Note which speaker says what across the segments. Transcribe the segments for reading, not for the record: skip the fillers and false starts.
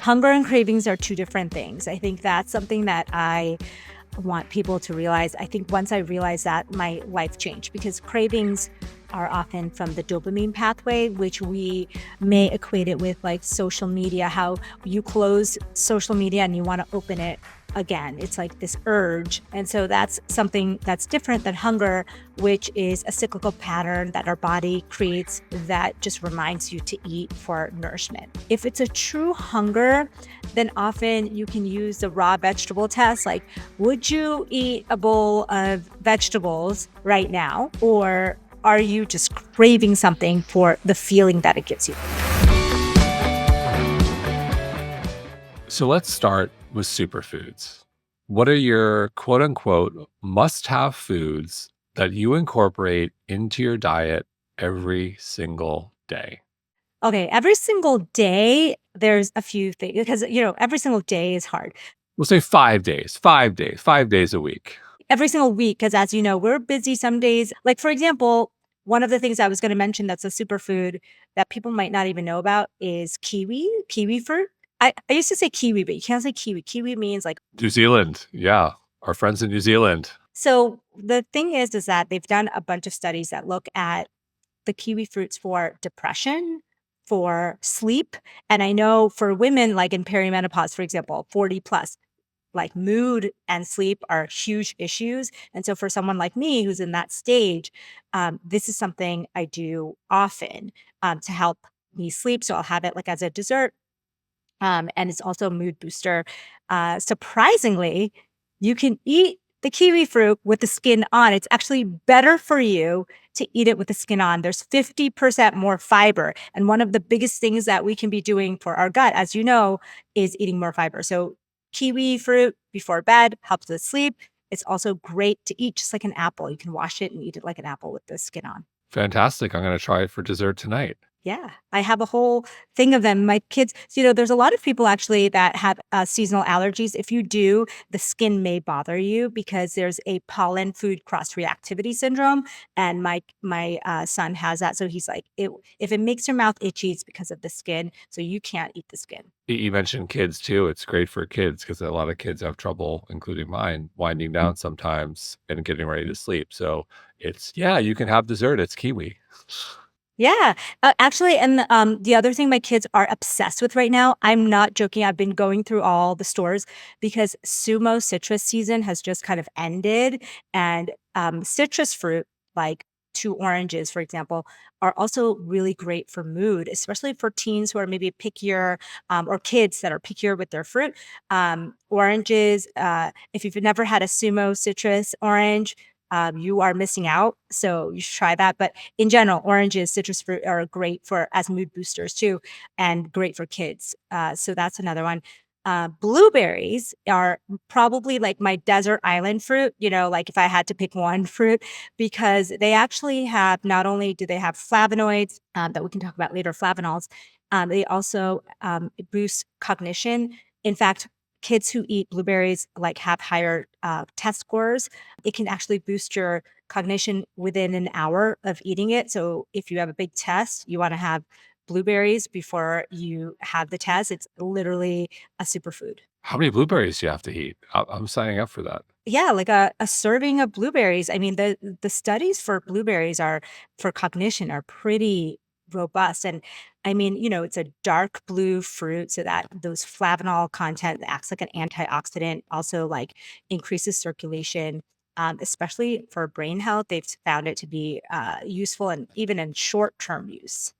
Speaker 1: Hunger and cravings are two different things. I think that's something that I want people to realize. I think once I realized that, my life changed, because cravings are often from the dopamine pathway, which we may equate it with like social media, how you close social media and you want to open it again. It's like this urge. And so that's something that's different than hunger, which is a cyclical pattern that our body creates that just reminds you to eat for nourishment. If it's a true hunger, then often you can use the raw vegetable test. Like, would you eat a bowl of vegetables right now? Or are you just craving something for the feeling that it gives you?
Speaker 2: So let's start with superfoods. What are your quote unquote must have foods that you incorporate into your diet every single day?
Speaker 1: Okay, every single day, there's a few things, because, every single day is hard.
Speaker 2: We'll say 5 days, 5 days, 5 days a week.
Speaker 1: Every single week, because as you know, we're busy some days. Like, for example, one of the things I was going to mention that's a superfood that people might not even know about is kiwi fruit. I used to say kiwi, but you can't say kiwi. Kiwi means like,
Speaker 2: New Zealand. Yeah. Our friends in New Zealand.
Speaker 1: so the thing is that they've done a bunch of studies that look at the kiwi fruits for depression, for sleep. And I know for women, like in perimenopause, for example, 40 plus, like mood and sleep are huge issues. And so for someone like me who's in that stage, this is something I do often to help me sleep. So I'll have it like as a dessert. And it's also a mood booster. Surprisingly, you can eat the kiwi fruit with the skin on. It's actually better for you to eat it with the skin on. There's 50% more fiber. And one of the biggest things that we can be doing for our gut, as you know, is eating more fiber. So kiwi fruit before bed helps with sleep. It's also great to eat just like an apple. You can wash it and eat it like an apple with the skin on.
Speaker 2: Fantastic. I'm going to try it for dessert tonight.
Speaker 1: Yeah, I have a whole thing of them. My kids, so, there's a lot of people actually that have seasonal allergies. If you do, the skin may bother you because there's a pollen food cross reactivity syndrome, and my son has that. So he's like, if it makes your mouth itchy, it's because of the skin. So you can't eat the skin.
Speaker 2: You mentioned kids too. It's great for kids because a lot of kids have trouble, including mine, winding down sometimes and getting ready to sleep. So yeah, you can have dessert. It's kiwi.
Speaker 1: Yeah, actually, and the other thing my kids are obsessed with right now, I'm not joking. I've been going through all the stores because sumo citrus season has just kind of ended, and citrus fruit, like two oranges, for example, are also really great for mood, especially for teens who are maybe pickier, or kids that are pickier with their fruit. Oranges, if you've never had a sumo citrus orange, you are missing out. So you should try that. But in general, oranges, citrus fruit are great for as mood boosters too, and great for kids. So that's another one. Blueberries are probably like my desert island fruit, like if I had to pick one fruit, because they actually have, not only do they have flavonoids that we can talk about later, flavanols, they also boost cognition. In fact, kids who eat blueberries like have higher test scores. It can actually boost your cognition within an hour of eating it. So if you have a big test, you want to have blueberries before you have the test. It's literally a superfood.
Speaker 2: How many blueberries do you have to eat? I'm signing up for that.
Speaker 1: Yeah, like a serving of blueberries. I mean, the studies for blueberries are for cognition are pretty robust. And I mean, it's a dark blue fruit, so that those flavanol content acts like an antioxidant, also like increases circulation. Especially for brain health, they've found it to be useful and even in short-term use.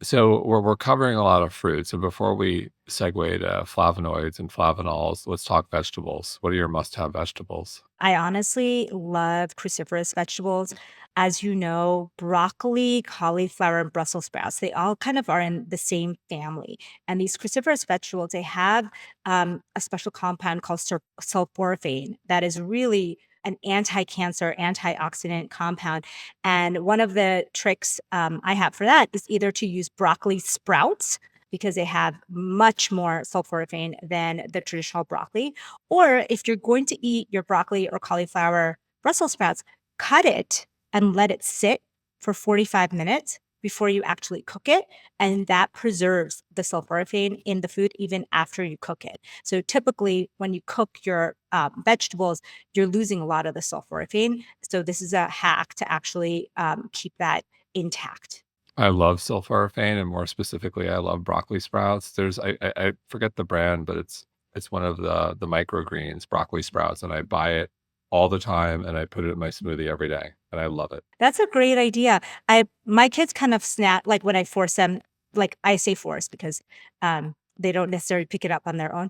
Speaker 2: So we're covering a lot of fruits. And before we segue to flavonoids and flavanols, let's talk vegetables. What are your must-have vegetables?
Speaker 1: I honestly love cruciferous vegetables. As you know, broccoli, cauliflower, and Brussels sprouts, they all kind of are in the same family. And these cruciferous vegetables, they have a special compound called sulforaphane that is really an anti-cancer, antioxidant compound. And one of the tricks I have for that is either to use broccoli sprouts, because they have much more sulforaphane than the traditional broccoli. Or if you're going to eat your broccoli or cauliflower Brussels sprouts, cut it and let it sit for 45 minutes before you actually cook it, and that preserves the sulforaphane in the food even after you cook it. So typically, when you cook your vegetables, you're losing a lot of the sulforaphane. So this is a hack to actually keep that intact.
Speaker 2: I love sulforaphane, and more specifically, I love broccoli sprouts. I forget the brand, but it's one of the microgreens, broccoli sprouts, and I buy it all the time, and I put it in my smoothie every day, and I love it.
Speaker 1: That's a great idea. I My kids kind of snack like when I force them, like I say force because they don't necessarily pick it up on their own.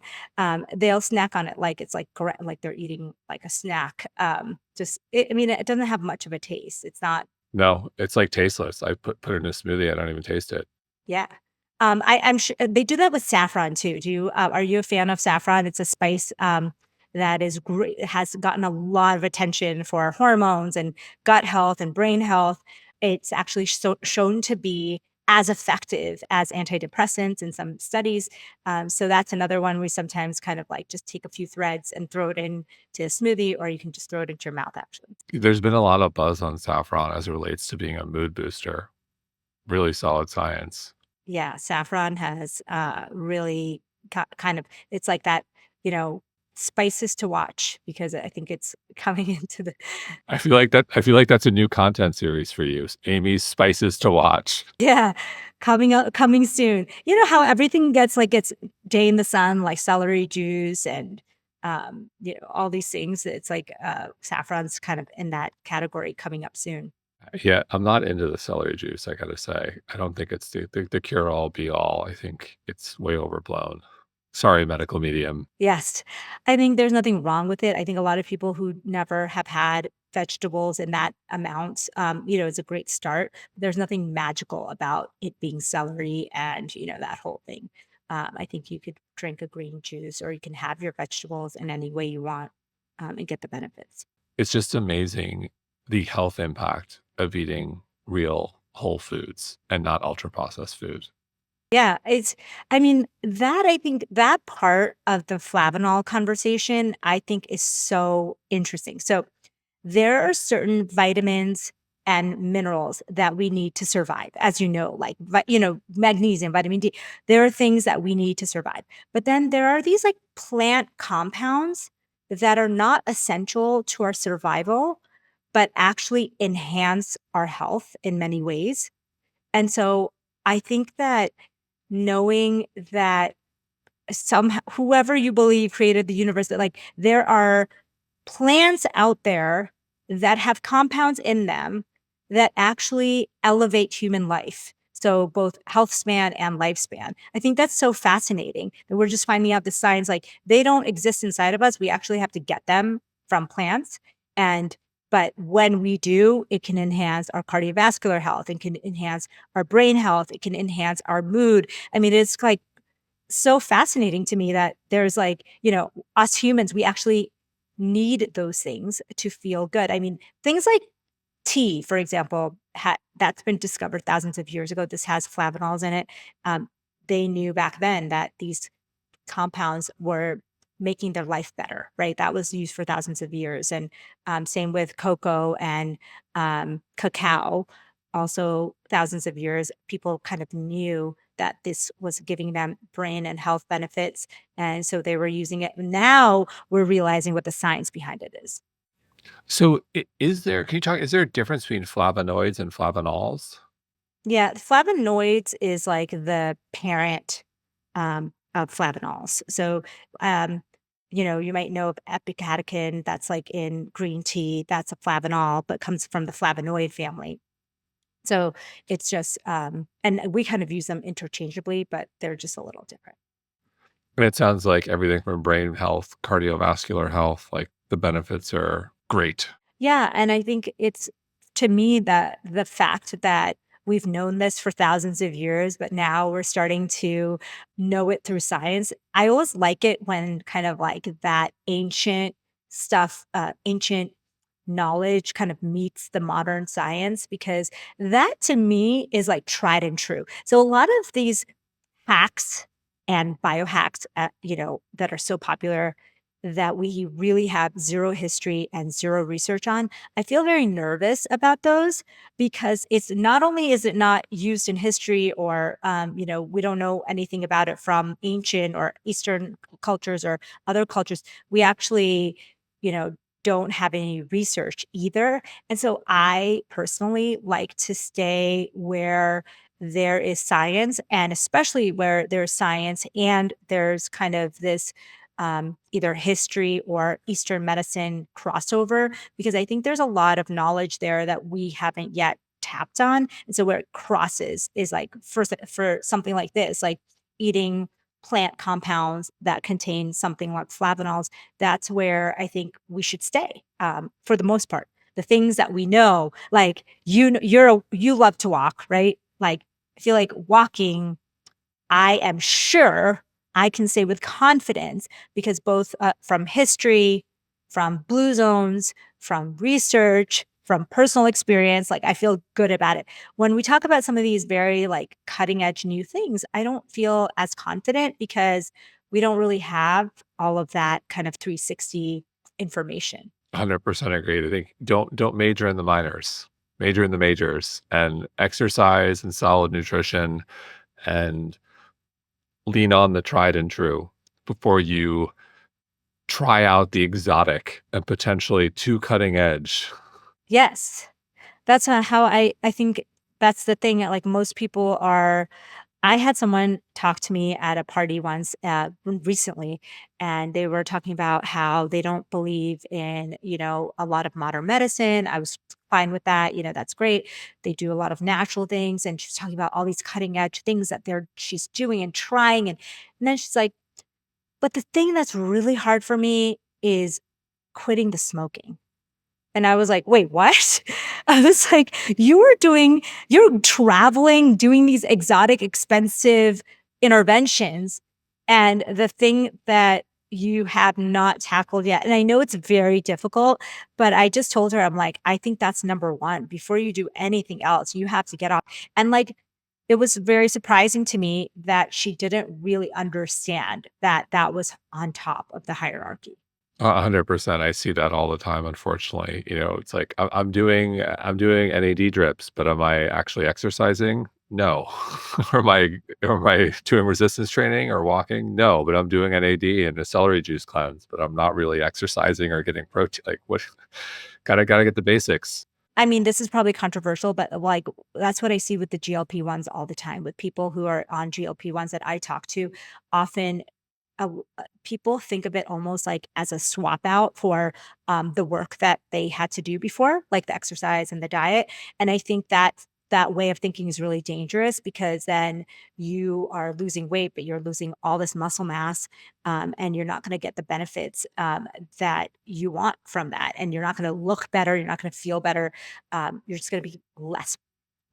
Speaker 1: They'll snack on it like it's like like they're eating like a snack. I mean, it doesn't have much of a taste. It's not.
Speaker 2: No, it's like tasteless. I put it in a smoothie, I don't even taste it.
Speaker 1: Yeah. I'm sure they do that with saffron too. Are you a fan of saffron? It's a spice that is great. It has gotten a lot of attention for hormones and gut health and brain health. It's actually shown to be as effective as antidepressants in some studies. So that's another one we sometimes kind of like just take a few threads and throw it into a smoothie, or you can just throw it into your mouth. Actually,
Speaker 2: There's been a lot of buzz on saffron as it relates to being a mood booster. Really solid science.
Speaker 1: yeah, saffron has really kind of it's like that, you know, spices to watch because I think it's coming into the
Speaker 2: I feel like that's a new content series for you, Amy's Spices to Watch.
Speaker 1: yeah, coming soon. You know how everything gets day in the sun, like celery juice and all these things. It's like saffron's kind of in that category coming up soon.
Speaker 2: Yeah, I'm not into the celery juice, I gotta say. I don't think it's the cure all be all. I think it's way overblown. Sorry, medical medium.
Speaker 1: Yes. I think there's nothing wrong with it. I think a lot of people who never have had vegetables in that amount, is a great start. There's nothing magical about it being celery and, that whole thing. I think you could drink a green juice or you can have your vegetables in any way you want and get the benefits.
Speaker 2: It's just amazing the health impact of eating real whole foods and not ultra processed food.
Speaker 1: Yeah, I think that part of the flavanol conversation, I think is so interesting. So there are certain vitamins and minerals that we need to survive, as you know, like, magnesium, vitamin D. There are things that we need to survive. But then there are these like plant compounds that are not essential to our survival, but actually enhance our health in many ways. And so I think that knowing that whoever you believe created the universe, that like there are plants out there that have compounds in them that actually elevate human life. So both health span and lifespan. I think that's so fascinating that we're just finding out the science, like they don't exist inside of us. We actually have to get them from plants. And but when we do, it can enhance our cardiovascular health, it can enhance our brain health, it can enhance our mood. I mean, it's like so fascinating to me that there's like, us humans, we actually need those things to feel good. I mean, things like tea, for example, that's been discovered thousands of years ago. This has flavanols in it. They knew back then that these compounds were making their life better, right? That was used for thousands of years. And same with cocoa and cacao. Also, thousands of years, people kind of knew that this was giving them brain and health benefits. And so they were using it. Now we're realizing what the science behind it is.
Speaker 2: So is there a difference between flavonoids and flavanols?
Speaker 1: Yeah, flavonoids is like the parent of flavanols. So, um, you might know of epicatechin, that's like in green tea, that's a flavanol, but comes from the flavonoid family. So it's just, and we kind of use them interchangeably, but they're just a little different.
Speaker 2: And it sounds like everything from brain health, cardiovascular health, like the benefits are great.
Speaker 1: Yeah, and I think it's to me that the fact that we've known this for thousands of years, but now we're starting to know it through science. I always like it when kind of like that ancient stuff, ancient knowledge kind of meets the modern science because that to me is like tried and true. So a lot of these hacks and biohacks, that are so popular, that we really have zero history and zero research on. I feel very nervous about those because it's not only is it not used in history or, we don't know anything about it from ancient or Eastern cultures or other cultures. We actually, you know, don't have any research either. And so I personally like to stay where there is science, and especially where there's science and there's kind of this either history or Eastern medicine crossover, because I think there's a lot of knowledge there that we haven't yet tapped on. And so where it crosses is like for something like this, like eating plant compounds that contain something like flavanols, that's where I think we should stay for the most part. The things that we know, like you love to walk, right? Like I feel like walking I am sure I can say with confidence because both, from history, from blue zones, from research, from personal experience, like, I feel good about it. When we talk about some of these very, like, cutting edge new things, I don't feel as confident because we don't really have all of that kind of 360 information.
Speaker 2: 100% agreed. I think don't major in the minors. Major in the majors and exercise and solid nutrition and lean on the tried and true before you try out the exotic and potentially too cutting edge.
Speaker 1: Yes. That's, how I think that's the thing, like, most people are I had someone talk to me at a party once, recently, and they were talking about how they don't believe in, a lot of modern medicine. I was fine with that, that's great. They do a lot of natural things, and she's talking about all these cutting edge things that she's doing and trying, and then she's like, "But the thing that's really hard for me is quitting the smoking." And I was like, "Wait, what?" I was like, you're traveling, doing these exotic, expensive interventions, and the thing that you have not tackled yet, and I know it's very difficult, but I just told her, I'm like, "I think that's number 1. Before you do anything else, you have to get off." And, like, it was very surprising to me that she didn't really understand that that was on top of the hierarchy.
Speaker 2: 100%. I see that all the time, unfortunately. It's like I'm doing NAD drips, but am I actually exercising? No. Or am I doing resistance training or walking? No, but I'm doing NAD and a celery juice cleanse, but I'm not really exercising or getting protein. Like what gotta get the basics.
Speaker 1: I mean, this is probably controversial, but, like, that's what I see with the GLP-1s all the time with people who are on GLP-1s that I talk to. Often, people think of it almost like as a swap out for, the work that they had to do before, like the exercise and the diet, and I think that way of thinking is really dangerous because then you are losing weight, but you're losing all this muscle mass, and you're not gonna get the benefits, that you want from that, and you're not gonna look better, you're not gonna feel better, you're just gonna be less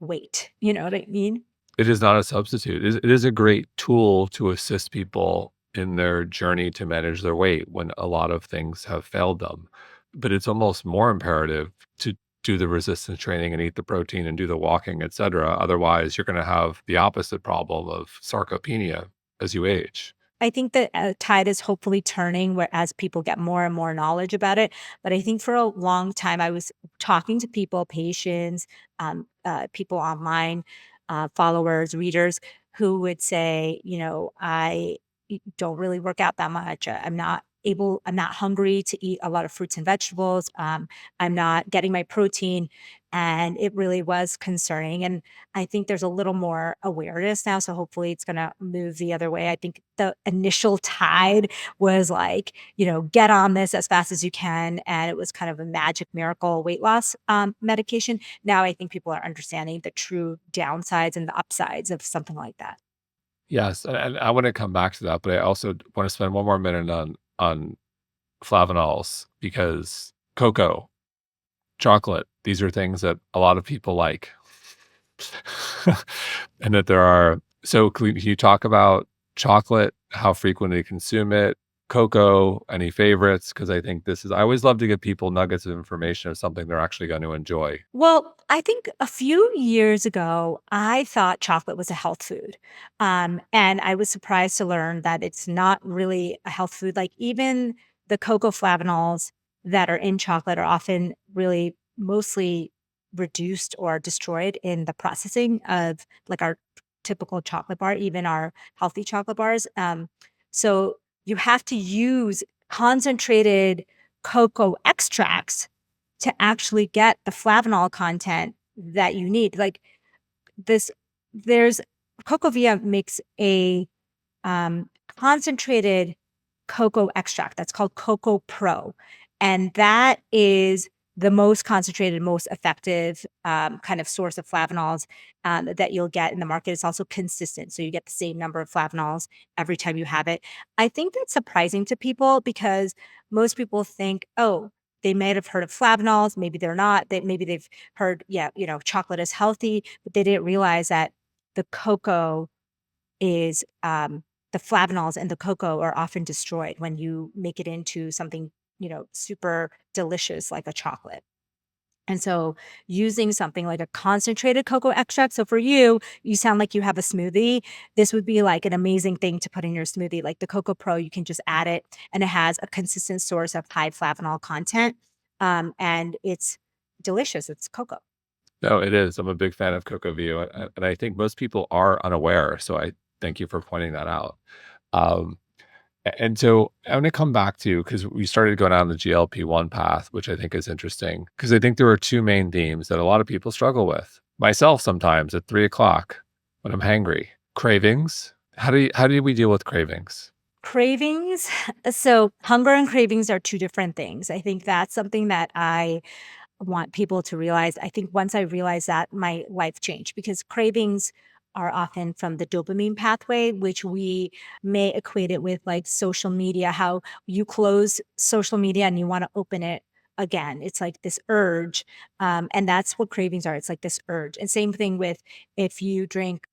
Speaker 1: weight, you know what I mean?
Speaker 2: It is not a substitute. It is a great tool to assist people in their journey to manage their weight when a lot of things have failed them. But it's almost more imperative to do the resistance training and eat the protein and do the walking, etc. Otherwise, you're going to have the opposite problem of sarcopenia as you age.
Speaker 1: I think that tide is hopefully turning where as people get more and more knowledge about it. But I think for a long time, I was talking to people, patients, people online, followers, readers, who would say, don't really work out that much. I'm not hungry to eat a lot of fruits and vegetables. I'm not getting my protein. And it really was concerning. And I think there's a little more awareness now, so hopefully it's gonna move the other way. I think the initial tide was like, get on this as fast as you can, and it was kind of a magic miracle weight loss, medication. Now I think people are understanding the true downsides and the upsides of something like that.
Speaker 2: Yes, and I want to come back to that, but I also want to spend one more minute on flavanols because cocoa, chocolate, these are things that a lot of people like. And that there are so can you talk about chocolate, how frequently you consume it, cocoa, any favorites? Because I think this is I always love to give people nuggets of information of something they're actually going to enjoy.
Speaker 1: Well, I think a few years ago, I thought chocolate was a health food. And I was surprised to learn that it's not really a health food. Like, even the cocoa flavanols that are in chocolate are often really mostly reduced or destroyed in the processing of like our typical chocolate bar, even our healthy chocolate bars. So you have to use concentrated cocoa extracts to actually get the flavanol content that you need. Like this, there's Cocovia makes a concentrated cocoa extract that's called Cocoa Pro. And that is the most concentrated, most effective kind of source of flavanols that you'll get in the market. It's also consistent. So you get the same number of flavanols every time you have it. I think that's surprising to people because most people think, oh, they might have heard of flavanols. Maybe they're not. Maybe they've heard, yeah, chocolate is healthy, but they didn't realize that the cocoa is the flavanols in the cocoa are often destroyed when you make it into something, super delicious like a chocolate. And so using something like a concentrated cocoa extract. So for you, you sound like you have a smoothie. This would be like an amazing thing to put in your smoothie. Like the Cocoa Pro, you can just add it and it has a consistent source of high flavanol content. And it's delicious. It's cocoa.
Speaker 2: No, it is. I'm a big fan of Cocoa View, and I think most people are unaware. So I thank you for pointing that out. Um, and so I want to come back to because we started going down the GLP-1 path, which I think is interesting because I think there are two main themes that a lot of people struggle with. Myself sometimes at 3 o'clock when I'm hangry, cravings. How do we deal with cravings?
Speaker 1: Cravings. So hunger and cravings are two different things. I think that's something that I want people to realize. I think once I realized that, my life changed because cravings are often from the dopamine pathway, which we may equate it with like social media, how you close social media and you want to open it again. It's like this urge. And that's what cravings are. It's like this urge. And same thing with if you drink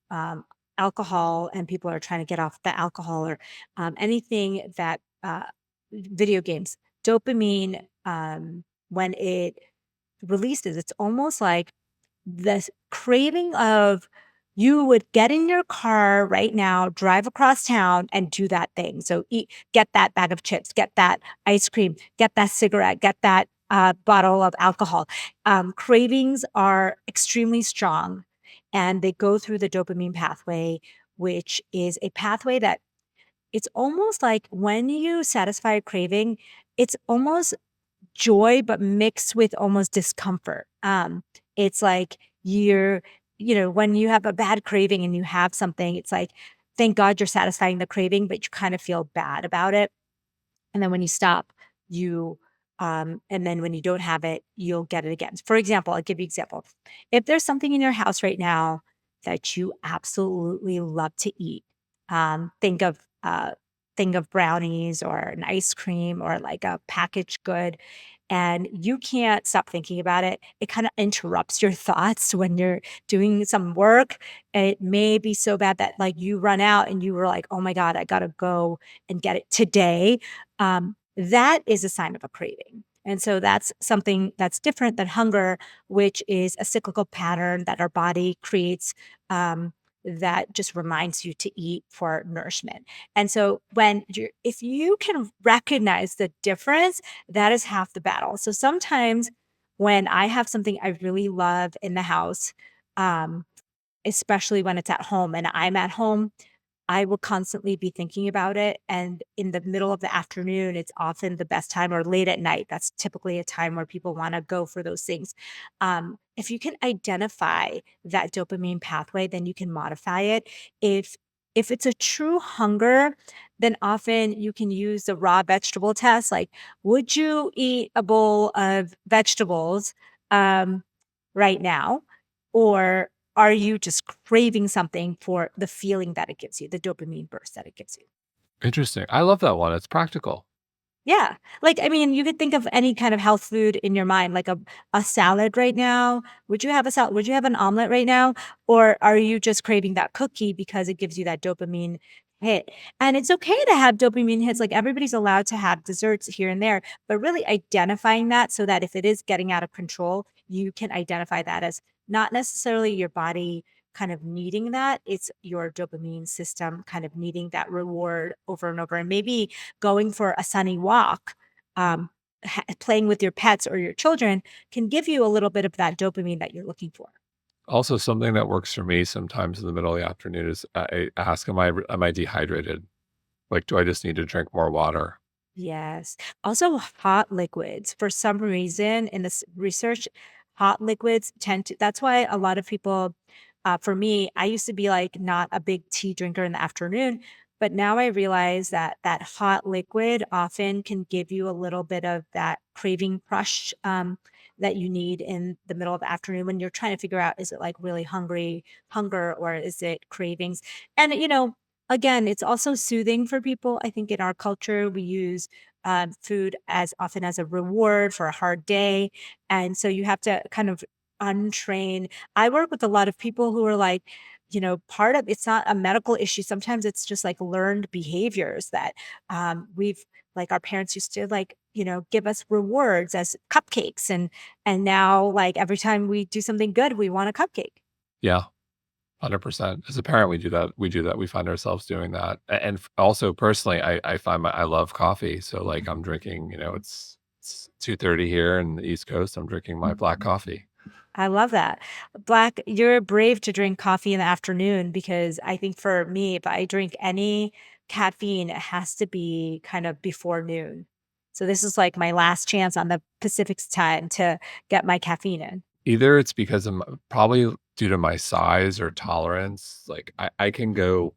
Speaker 1: alcohol and people are trying to get off the alcohol or anything that video games, dopamine, when it releases. It's almost like this craving of you would get in your car right now, drive across town and do that thing. So get that bag of chips, get that ice cream, get that cigarette, get that bottle of alcohol. Cravings are extremely strong and they go through the dopamine pathway, which is a pathway that it's almost like when you satisfy a craving, it's almost joy, but mixed with almost discomfort. It's like when you have a bad craving and you have something, it's like, thank God you're satisfying the craving, but you kind of feel bad about it. And then when you stop, you and then when you don't have it, you'll get it again. For example, I'll give you an example. If there's something in your house right now that you absolutely love to eat, um, think of uh, think of brownies or an ice cream or like a packaged good, and you can't stop thinking about it. It kind of interrupts your thoughts when you're doing some work. It may be so bad that like you run out and you were like, "Oh my God, I gotta go and get it today." That is a sign of a craving. And so that's something that's different than hunger, which is a cyclical pattern that our body creates that just reminds you to eat for nourishment. And so if you can recognize the difference, that is half the battle. So sometimes when I have something I really love in the house, um, especially when it's at home and I'm at home, I will constantly be thinking about it, and in the middle of the afternoon, it's often the best time or late at night, that's typically a time where people wanna go for those things. If you can identify that dopamine pathway, then you can modify it. If if it's a true hunger, then often you can use the raw vegetable test, like, would you eat a bowl of vegetables, um, right now? Or are you just craving something for the feeling that it gives you, the dopamine burst that it gives you?
Speaker 2: Interesting. I love that one. It's practical.
Speaker 1: Yeah. Like, I mean, you could think of any kind of health food in your mind, like a salad right now. Would you have a salad? Would you have an omelet right now? Or are you just craving that cookie because it gives you that dopamine hit? And it's okay to have dopamine hits. Like everybody's allowed to have desserts here and there, but really identifying that so that if it is getting out of control, you can identify that as not necessarily your body kind of needing that. It's your dopamine system kind of needing that reward over and over. And maybe going for a sunny walk, um, playing with your pets or your children can give you a little bit of that dopamine that you're looking for.
Speaker 2: Also, something that works for me sometimes in the middle of the afternoon is I ask, am I dehydrated? Like, do I just need to drink more water?
Speaker 1: Yes. Also, hot liquids. For some reason, in this research, hot liquids tend to, that's why a lot of people, for me, I used to be like not a big tea drinker in the afternoon, but now I realize that that hot liquid often can give you a little bit of that craving crush that you need in the middle of the afternoon when you're trying to figure out, is it like really hunger, or is it cravings? And, again, it's also soothing for people. I think in our culture, we use food as often as a reward for a hard day. And so you have to kind of untrain. I work with a lot of people who are like, part of it's not a medical issue. Sometimes it's just like learned behaviors that like our parents used to like, give us rewards as cupcakes. And now like every time we do something good, we want a cupcake.
Speaker 2: Yeah. 100%. As a parent, we do that. We do that. We find ourselves doing that. And also personally, I find I love coffee. So like I'm drinking, it's 2:30 here in the East Coast. I'm drinking my black coffee.
Speaker 1: I love that. You're brave to drink coffee in the afternoon because I think for me, if I drink any caffeine, it has to be kind of before noon. So this is like my last chance on the Pacific's time to get my caffeine in.
Speaker 2: Either it's because of probably due to my size or tolerance. Like I can go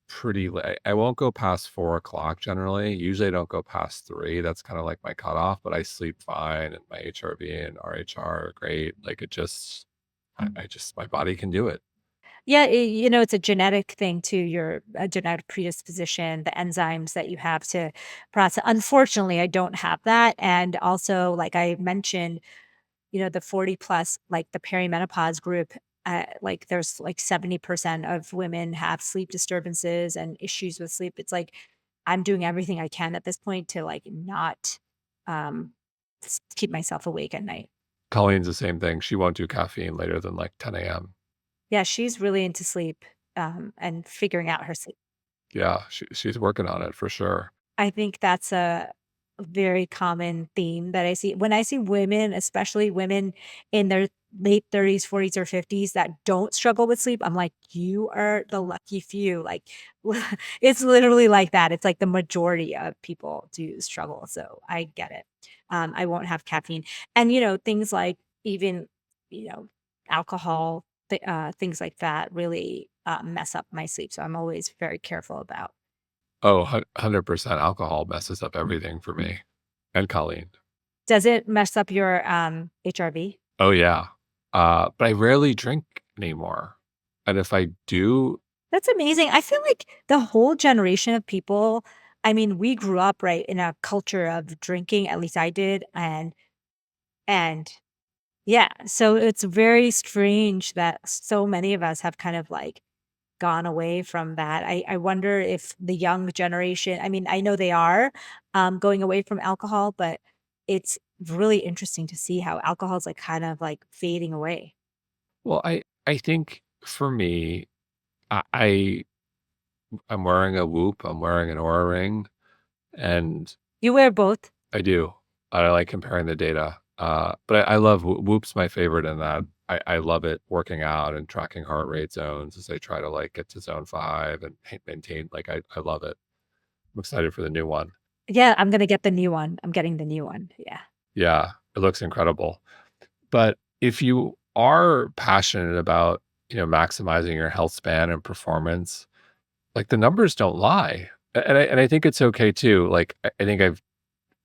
Speaker 2: pretty late. I won't go past 4 o'clock generally. Usually I don't go past three. That's kind of like my cutoff, but I sleep fine and my HRV and RHR are great. Like it just, I just, my body can do it.
Speaker 1: Yeah, it's a genetic thing too. Your a genetic predisposition, the enzymes that you have to process. Unfortunately, I don't have that. And also, like I mentioned, the 40 plus, like the perimenopause group, like there's like 70% of women have sleep disturbances and issues with sleep. It's like I'm doing everything I can at this point to like not um keep myself awake at night.
Speaker 2: Colleen's the same thing. She won't do caffeine later than like 10 a.m.
Speaker 1: Yeah, she's really into sleep and figuring out her sleep.
Speaker 2: Yeah, she's working on it for sure.
Speaker 1: I think that's a very common theme that I see. When I see women, especially women in their late 30s, 40s, or 50s that don't struggle with sleep, I'm like, "You are the lucky few." Like, it's literally like that. It's like the majority of people do struggle, so I get it. I won't have caffeine. And, things like even, you know, alcohol, things like that really, mess up my sleep, so I'm always very careful about.
Speaker 2: Oh, 100% alcohol messes up everything for me and Colleen.
Speaker 1: Does it mess up your, HRV?
Speaker 2: Oh, yeah. But I rarely drink anymore. And if I do,
Speaker 1: That's amazing. I feel like the whole generation of people, I mean, we grew up, right, in a culture of drinking, at least I did, and yeah, so it's very strange that so many of us have kind of, like, gone away from that. I wonder if the young generation, I mean, I know they are, going away from alcohol, but it's really interesting to see how alcohol is, like, kind of, like, fading away.
Speaker 2: well, I think for me, I I'm wearing a Whoop, I'm wearing an Aura Ring, and
Speaker 1: You wear both?
Speaker 2: I do. I like comparing the data. But I love Whoop's my favorite in that I love it working out and tracking heart rate zones as I try to like get to zone 5 and maintain. Like I love it. I'm excited for the new one.
Speaker 1: Yeah, I'm gonna get the new one. I'm getting the new one, yeah.
Speaker 2: Yeah, it looks incredible. But if you are passionate about, maximizing your health span and performance, like the numbers don't lie. And I think it's okay too. Like I think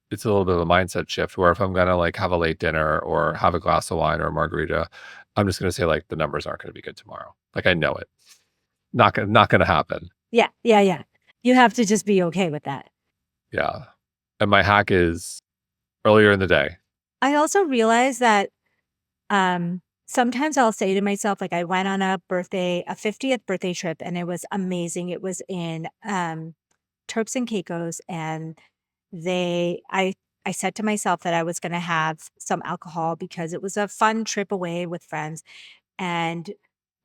Speaker 2: it's a little bit of a mindset shift where if I'm gonna like have a late dinner or have a glass of wine or a margarita, I'm just gonna say like the numbers aren't gonna be good tomorrow. Like I know it. Not gonna happen.
Speaker 1: Yeah, yeah, yeah. You have to just be okay with that.
Speaker 2: Yeah. And my hack is earlier in the day.
Speaker 1: I also realize that, sometimes I'll say to myself, like, I went on a 50th birthday trip, and it was amazing. It was in, Turks and Caicos, and they I said to myself that I was gonna have some alcohol because it was a fun trip away with friends, and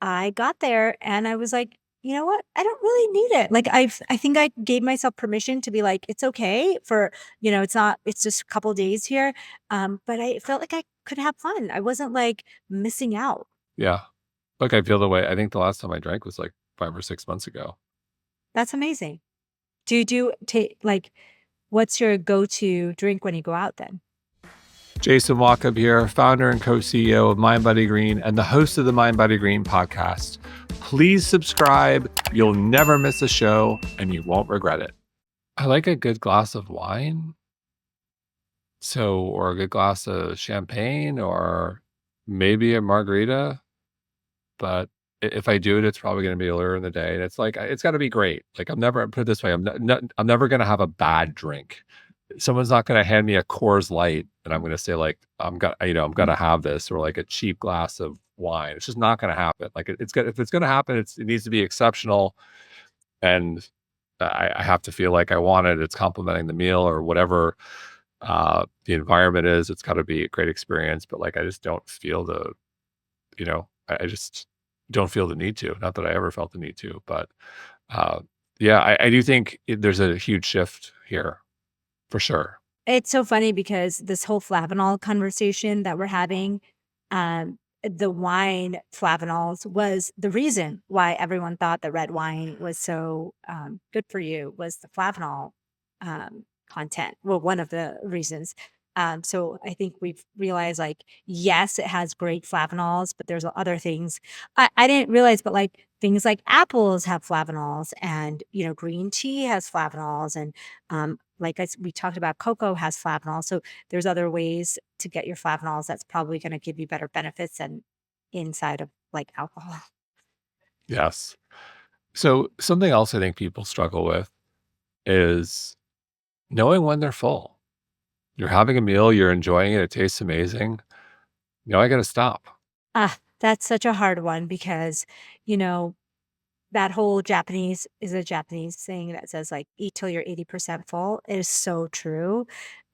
Speaker 1: I got there, and I was like, you know what? I don't really need it. Like I think I gave myself permission to be like, it's okay for, it's not, it's just a couple days here. But I felt like I could have fun. I wasn't like missing out.
Speaker 2: Yeah. Like I feel the way. I think the last time I drank was like 5 or 6 months ago.
Speaker 1: That's amazing. Do you do take like what's your go-to drink when you go out then?
Speaker 2: Jason Walkup here, founder and co-CEO of mindbodygreen and the host of the mindbodygreen podcast. Please subscribe. You'll never miss a show and you won't regret it. I like a good glass of wine. So, or a good glass of champagne or maybe a margarita. But if I do it, it's probably going to be later in the day. And it's like, it's got to be great. Like I'm never, put it this way, I'm never going to have a bad drink. Someone's not going to hand me a Coors Light and I'm going to say like, I'm going to have this, or like a cheap glass of wine. It's just not going to happen. Like it's good. If it's going to happen, it needs to be exceptional. And I have to feel like I want it. It's complementing the meal or whatever the environment is. It's got to be a great experience. But like, I just don't feel I just don't feel the need to. Not that I ever felt the need to, but uh, yeah, I do think there's a huge shift here for sure.
Speaker 1: It's so funny because this whole flavanol conversation that we're having, the wine flavanols was the reason why everyone thought that red wine was so good for you was the flavanol content. Well, one of the reasons. So I think we've realized like, yes, it has great flavanols, but there's other things I didn't realize, but like things like apples have flavanols and, green tea has flavanols and like we talked about, cocoa has flavanols. So there's other ways to get your flavanols that's probably going to give you better benefits than inside of like alcohol.
Speaker 2: Yes. So something else I think people struggle with is knowing when they're full. You're having a meal, you're enjoying it, it tastes amazing. I got to stop.
Speaker 1: That's such a hard one because, you know, that whole Japanese is a Japanese saying that says like eat till you're 80% full. It is so true.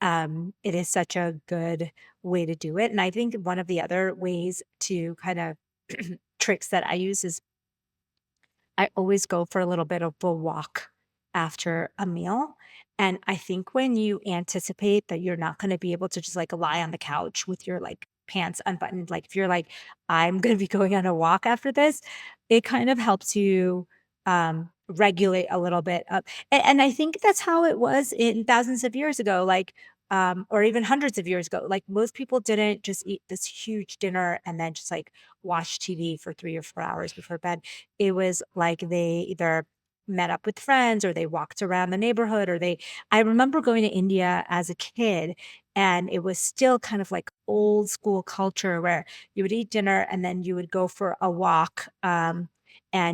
Speaker 1: It is such a good way to do it. And I think one of the other ways to kind of tricks that I use is I always go for a little bit of a walk after a meal. And I think when you anticipate that you're not going to be able to just like lie on the couch with your like pants unbuttoned, like if you're like, I'm going to be going on a walk after this, it kind of helps you regulate a little bit up. And I think that's how it was in thousands of years ago, like, or even hundreds of years ago. Like most people didn't just eat this huge dinner and then just like watch TV for 3 or 4 hours before bed. It was like they either met up with friends or they walked around the neighborhood or they I remember going to India as a kid and it was still kind of like old school culture where you would eat dinner and then you would go for a walk and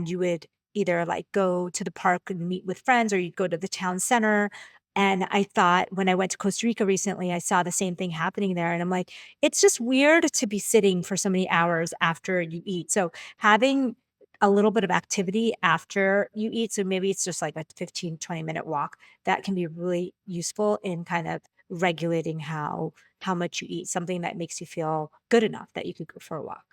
Speaker 1: you would either like go to the park and meet with friends or you'd go to the town center and I thought when I went to Costa Rica recently I saw the same thing happening there and I'm like it's just weird to be sitting for so many hours after you eat. So having a little bit of activity after you eat, so maybe it's just like a 15-20 minute walk, that can be really useful in kind of regulating how much you eat, something that makes you feel good enough that you could go for a walk.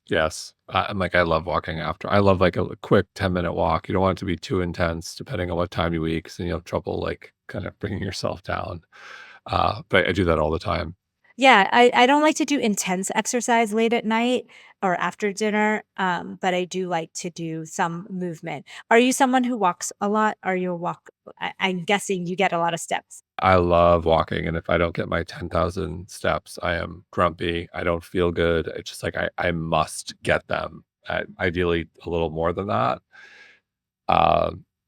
Speaker 2: Yes. I'm like, I love walking after. I love like a quick 10-minute walk. You don't want it to be too intense depending on what time you eat, because then you have trouble like kind of bringing yourself down. But I do that all the time.
Speaker 1: Yeah, I don't like to do intense exercise late at night or after dinner, but I do like to do some movement. Are you someone who walks a lot? Are you a walk I'm guessing you get a lot of steps.
Speaker 2: I love walking. And if I don't get my 10,000 steps, I am grumpy. I don't feel good. It's just like I must get them. Ideally, a little more than that.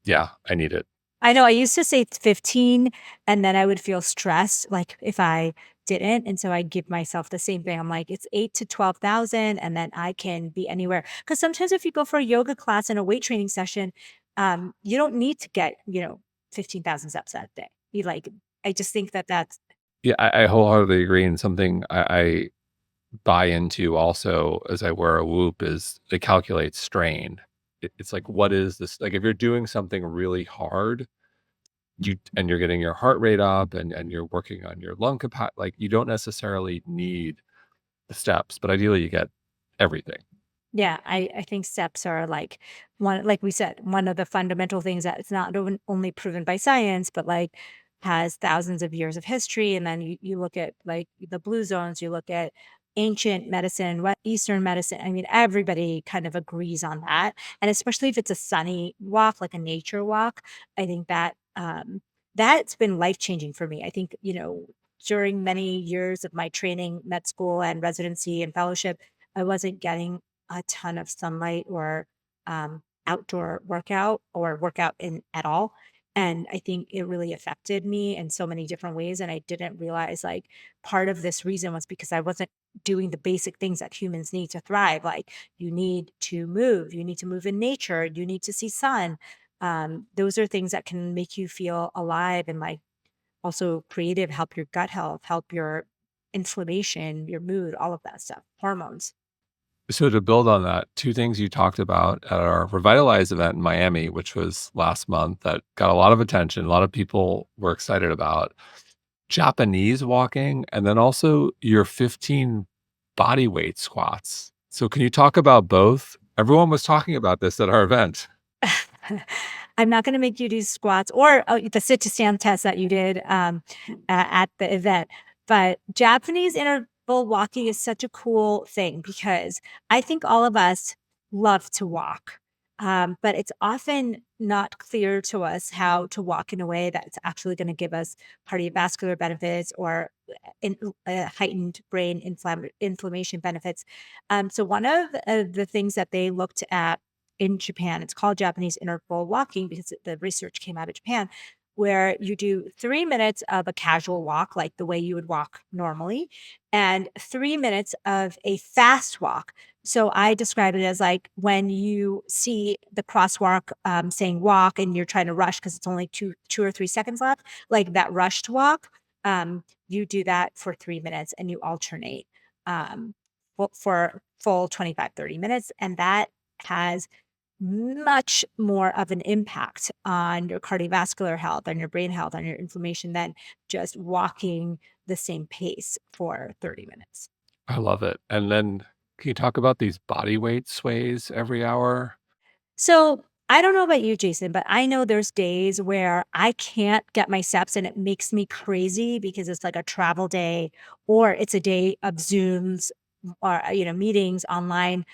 Speaker 2: Yeah, I need it.
Speaker 1: I know I used to say 15 and then I would feel stressed, like, if I didn't, and so I give myself the same thing. I'm like, "It's 8 to 12,000 and then I can be anywhere." Because sometimes if you go for a yoga class and a weight training session, you don't need to get, 15,000 steps that day. You like I just think that that's
Speaker 2: Yeah, I wholeheartedly agree. And something I buy into also as I wear a whoop is they calculate strain. It's like, what is this? Like if you're doing something really hard, you're getting your heart rate up and you're working on your lung capacity, like you don't necessarily need the steps, but ideally you get everything.
Speaker 1: Yeah, I think steps are like one, like we said, one of the fundamental things that it's not only proven by science, but like has thousands of years of history. And then you look at like the blue zones, you look at ancient medicine, what Eastern medicine. I mean, everybody kind of agrees on that. And especially if it's a sunny walk, like a nature walk, I think that that's been life changing for me. I think, during many years of my training, med school and residency and fellowship, I wasn't getting a ton of sunlight or outdoor workout or workout in at all. And I think it really affected me in so many different ways. And I didn't realize like part of this reason was because I wasn't doing the basic things that humans need to thrive. Like you need to move in nature, you need to see sun. Those are things that can make you feel alive and like also creative, help your gut health, help your inflammation, your mood, all of that stuff, hormones.
Speaker 2: So to build on that, 2 things you talked about at our Revitalize event in Miami, which was last month, that got a lot of attention, a lot of people were excited about. Japanese walking, and then also your 15 body weight squats. So can you talk about both? Everyone was talking about this at our event.
Speaker 1: I'm not gonna make you do squats or, the sit to stand test that you did, at the event, but Japanese interval walking is such a cool thing because I think all of us love to walk, but it's often not clear to us how to walk in a way that's actually gonna give us cardiovascular benefits or in heightened brain inflammation benefits. So one of, the things that they looked at in Japan. It's called Japanese interval walking because the research came out of Japan, where you do 3 minutes of a casual walk, like the way you would walk normally, and 3 minutes of a fast walk. So I describe it as like when you see the crosswalk saying walk and you're trying to rush because it's only 2 or 3 seconds left, like that rushed walk. You do that for 3 minutes and you alternate um, for full 25, 30 minutes. And that has much more of an impact on your cardiovascular health, on your brain health, on your inflammation than just walking the same pace for 30 minutes.
Speaker 2: I love it. And then can you talk about these body weight sways every hour?
Speaker 1: So I don't know about you, Jason, but I know there's days where I can't get my steps and it makes me crazy because it's like a travel day or it's a day of Zooms or, meetings online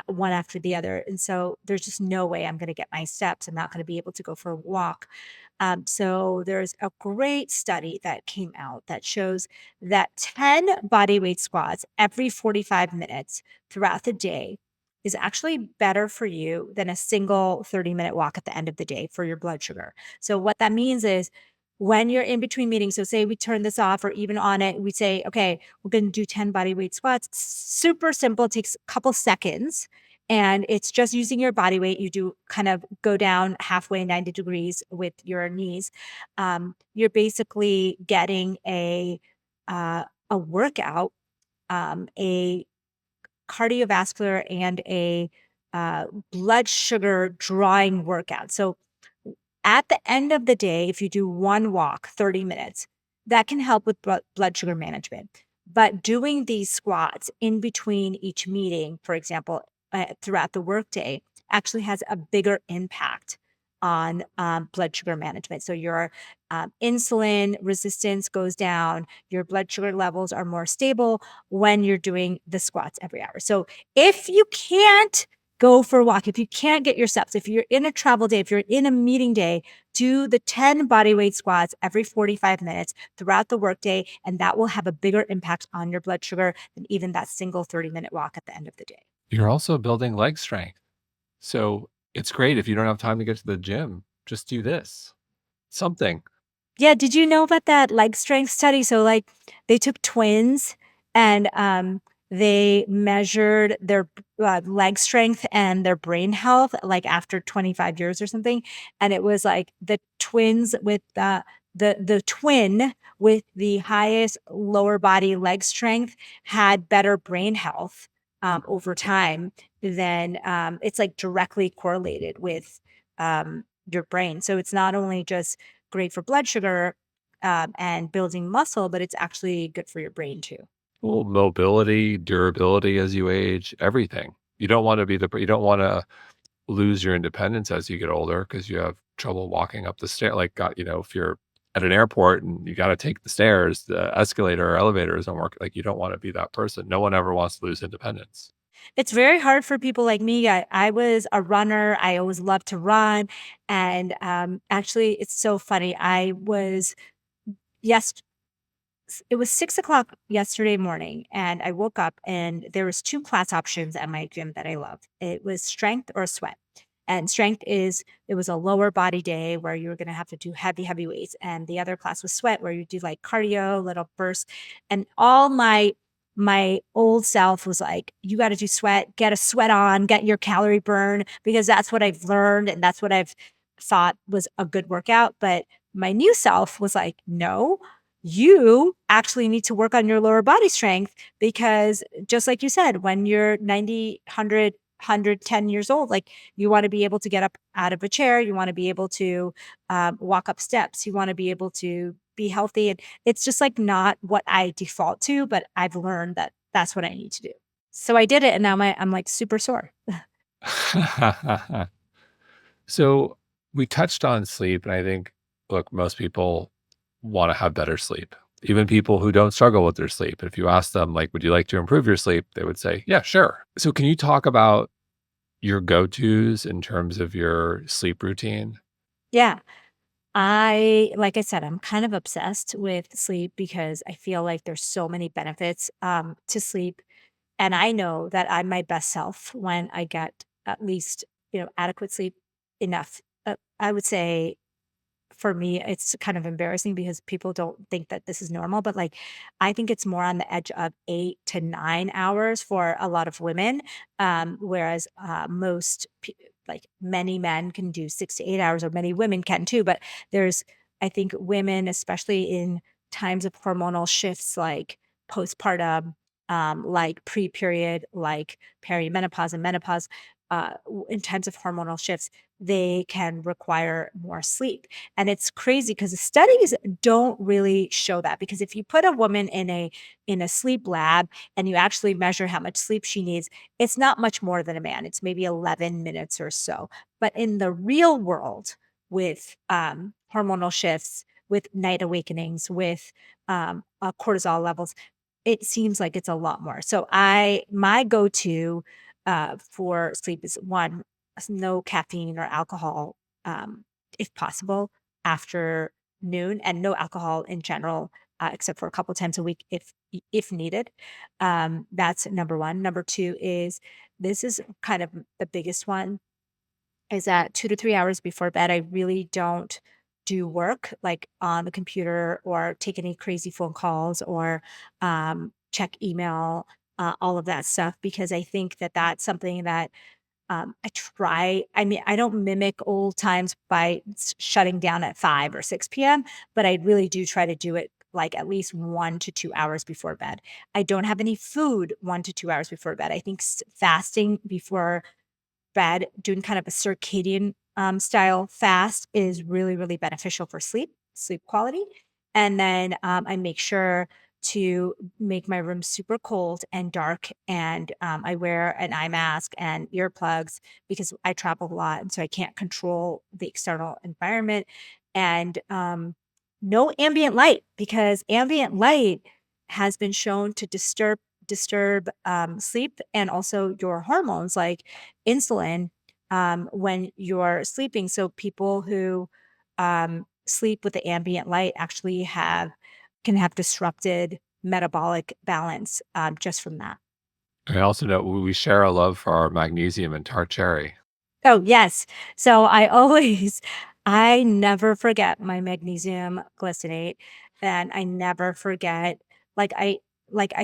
Speaker 1: one after the other. And so there's just no way I'm going to get my steps. I'm not going to be able to go for a walk. So there's a great study that came out that shows that 10 body weight squats every 45 minutes throughout the day is actually better for you than a single 30-minute walk at the end of the day for your blood sugar. So what that means is when you're in between meetings, so say we turn this off or even on it, we say, okay, we're going to do 10 body weight squats. Super simple. It takes a couple seconds and it's just using your body weight. You do kind of go down halfway 90 degrees with your knees. You're basically getting a workout, a cardiovascular and a blood sugar drawing workout. So at the end of the day, if you do one walk, 30 minutes, that can help with blood sugar management. But doing these squats in between each meeting, for example, throughout the workday, actually has a bigger impact on blood sugar management. So your insulin resistance goes down, your blood sugar levels are more stable when you're doing the squats every hour. So if you can't go for a walk, if you can't get your steps, if you're in a travel day, if you're in a meeting day, do the 10 body weight squats every 45 minutes throughout the workday, and that will have a bigger impact on your blood sugar than even that single 30-minute walk at the end of the day.
Speaker 2: You're also building leg strength. So it's great if you don't have time to get to the gym, just do this. Something.
Speaker 1: Yeah, did you know about that leg strength study? So, like, they took twins and, they measured their, leg strength and their brain health, like, after 25 years or something, and it was, like, the twins with the twin with the highest lower body leg strength had better brain health, over time than, it's, like, directly correlated with, your brain. So, it's not only just great for blood sugar, and building muscle, but it's actually good for your brain too.
Speaker 2: Well, mobility, durability as you age, everything. You don't want to be you don't want to lose your independence as you get older because you have trouble walking up the stair. Like, if you're at an airport and you got to take the stairs, the escalator or elevator isn't working. Like, you don't want to be that person. No one ever wants to lose independence.
Speaker 1: It's very hard for people like me. I was a runner. I always loved to run, and, actually, it's so funny. I was yes it was 6 o'clock yesterday morning, and I woke up, and there was 2 class options at my gym that I love. It was strength or sweat, and strength is it was a lower body day where you were gonna have to do heavy, heavy weights, and the other class was sweat where you do, like, cardio, little bursts, and all my old self was like, "You gotta do sweat, get a sweat on, get your calorie burn," because that's what I've learned, and that's what I've thought was a good workout, but my new self was like, "No, you actually need to work on your lower body strength because just like you said, when you're 90, 110 years old, like you want to be able to get up out of a chair, you want to be able to walk up steps, you want to be able to be healthy. And it's just like not what I default to, but I've learned that that's what I need to do. So I did it and now I'm like super sore.
Speaker 2: So we touched on sleep, and I think, look, most people want to have better sleep. Even people who don't struggle with their sleep. If you ask them, like, would you like to improve your sleep? They would say, yeah, sure. So can you talk about your go-tos in terms of your sleep routine?
Speaker 1: Yeah. Like I said, I'm kind of obsessed with sleep because I feel like there's so many benefits to sleep. And I know that I'm my best self when I get at least, adequate sleep enough. I would say for me, it's kind of embarrassing because people don't think that this is normal, but like I think it's more on the edge of 8 to 9 hours for a lot of women, whereas like many men can do 6 to 8 hours, or many women can too. But there's, I think, women, especially in times of hormonal shifts, like postpartum, like pre-period, like perimenopause and menopause, in times of hormonal shifts, they can require more sleep. And it's crazy because the studies don't really show that, because if you put a woman in a sleep lab and you actually measure how much sleep she needs, it's not much more than a man. It's maybe 11 minutes or so. But in the real world, with hormonal shifts, with night awakenings, with cortisol levels, it seems like it's a lot more. So my go-to for sleep is one, no caffeine or alcohol, um, if possible, after noon, and no alcohol in general, except for a couple times a week if needed. That's number one. Number two is, this is kind of the biggest one, is that 2 to 3 hours before bed, I really don't do work like on the computer or take any crazy phone calls or check email, all of that stuff, because I think that that's something that I mean, I don't mimic old times by shutting down at 5 or 6 p.m., but I really do try to do it like at least 1 to 2 hours before bed. I don't have any food 1 to 2 hours before bed. I think fasting before bed, doing kind of a circadian style fast is really, really beneficial for sleep quality. And then I make sure to make my room super cold and dark. And I wear an eye mask and earplugs because I travel a lot. And so I can't control the external environment. And no ambient light, because ambient light has been shown to disturb sleep and also your hormones like insulin when you're sleeping. So people who sleep with the ambient light actually can have disrupted metabolic balance just from that.
Speaker 2: I also know we share a love for our magnesium and tart cherry.
Speaker 1: Oh, yes. So I always I never forget my magnesium glycinate, and I never forget, like, I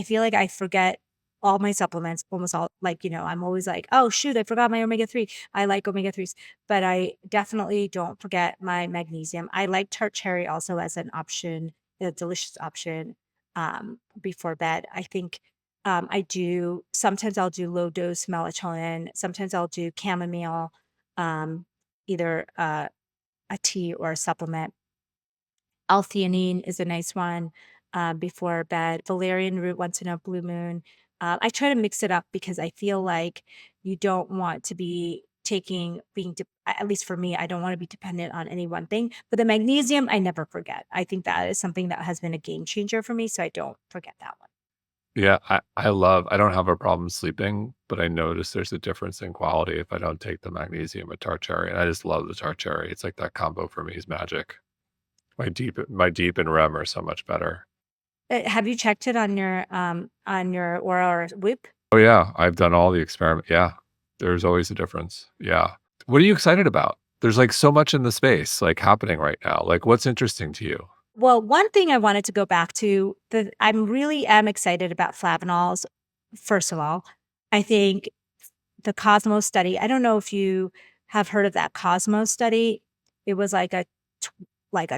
Speaker 1: feel like I forget all my supplements, almost all, like, I'm always like, "Oh, shoot, I forgot my omega-3." I like omega-3s, but I definitely don't forget my magnesium. I like tart cherry also as an option, a delicious option, before bed. I think I do sometimes I'll do low dose melatonin, sometimes I'll do chamomile, um, either a tea or a supplement. L-theanine is a nice one before bed. Valerian root once in a blue moon. I try to mix it up because I feel like you don't want to be at least for me, I don't want to be dependent on any one thing. But the magnesium, I never forget. I think that is something that has been a game changer for me. So I don't forget that one.
Speaker 2: Yeah, I don't have a problem sleeping, but I notice there's a difference in quality if I don't take the magnesium with tart cherry, and I just love the tart cherry. It's like that combo for me is magic. My deep and REM are so much better.
Speaker 1: Have you checked it on your Oura or Whoop?
Speaker 2: Oh, yeah, I've done all the experiment yeah, there's always a difference, yeah. What are you excited about? There's, like, so much in the space, like, happening right now, like, what's interesting to you?
Speaker 1: Well, one thing I wanted to go back to, that I'm really am excited about flavanols. First of all, I think the Cosmos study, I don't know if you have heard of that Cosmos study. It was like a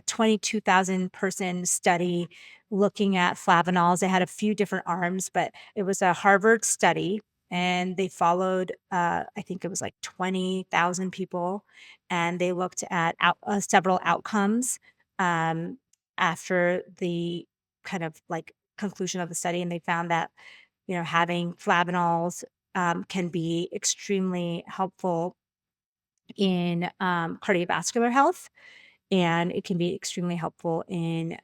Speaker 1: 22,000 person study looking at flavanols. They had a few different arms, but it was a Harvard study, and they followed, I think it was like 20,000 people, and they looked at several outcomes um, after the kind of like conclusion of the study, and they found that having flavanols can be extremely helpful in cardiovascular health, and it can be extremely helpful in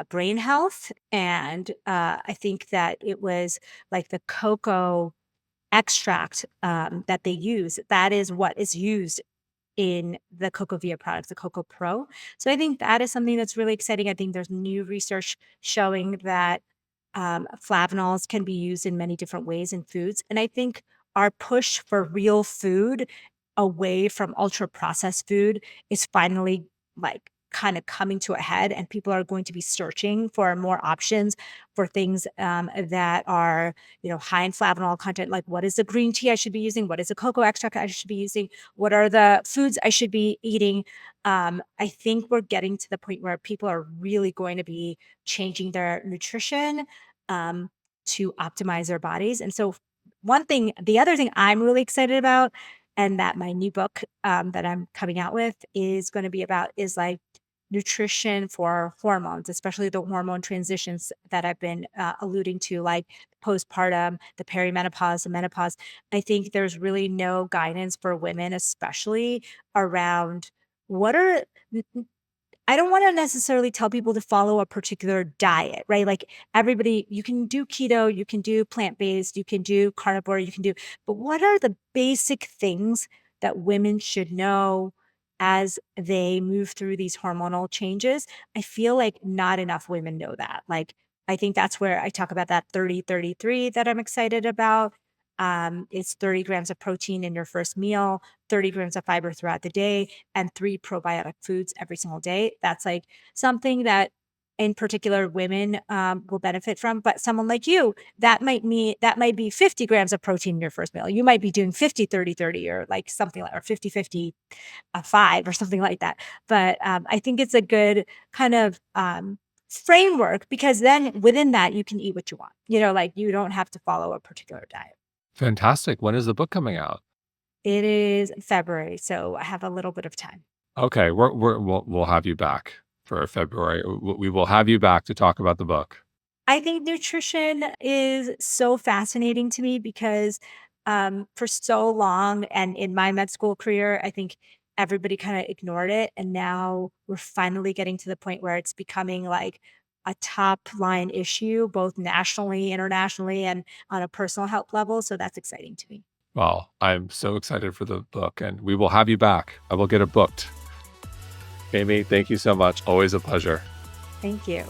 Speaker 1: brain health. And I think that it was like the cocoa extract that they use. That is what is used in the Cocovia products, the Cocoa Pro. So I think that is something that's really exciting. I think there's new research showing that flavanols can be used in many different ways in foods. And I think our push for real food away from ultra processed food is finally like kind of coming to a head, and people are going to be searching for more options for things that are high in flavanol content, like what is the green tea I should be using, what is the cocoa extract I should be using, what are the foods I should be eating. I think we're getting to the point where people are really going to be changing their nutrition um, to optimize their bodies. And so, the other thing I'm really excited about, and that my new book that I'm coming out with is going to be about, is like nutrition for hormones, especially the hormone transitions that I've been alluding to, like postpartum, the perimenopause, the menopause. I think there's really no guidance for women, especially around what are I don't wanna necessarily tell people to follow a particular diet, right? Like, everybody, you can do keto, you can do plant-based, you can do carnivore, you can do, but what are the basic things that women should know as they move through these hormonal changes? I feel like not enough women know that. Like, I think that's where I talk about that 30-33 that I'm excited about. It's 30 grams of protein in your first meal, 30 grams of fiber throughout the day, and 3 probiotic foods every single day. That's like something that in particular women will benefit from. But someone like you, that might be 50 grams of protein in your first meal. You might be doing 50-30-30, or like something like, or 50-50 5 or something like that. But I think it's a good kind of framework, because then within that you can eat what you want. Like, you don't have to follow a particular diet.
Speaker 2: Fantastic, when is the book coming out?
Speaker 1: It is February, so I have a little bit of time.
Speaker 2: Okay, we'll have you back for February. We will have you back to talk about the book.
Speaker 1: I think nutrition is so fascinating to me because, for so long and in my med school career, I think everybody kinda ignored it, and now we're finally getting to the point where it's becoming like a top line issue, both nationally, internationally, and on a personal health level, so that's exciting to me.
Speaker 2: Well, I'm so excited for the book, and we will have you back. I will get it booked. Amy, thank you so much. Always a pleasure.
Speaker 1: Thank you.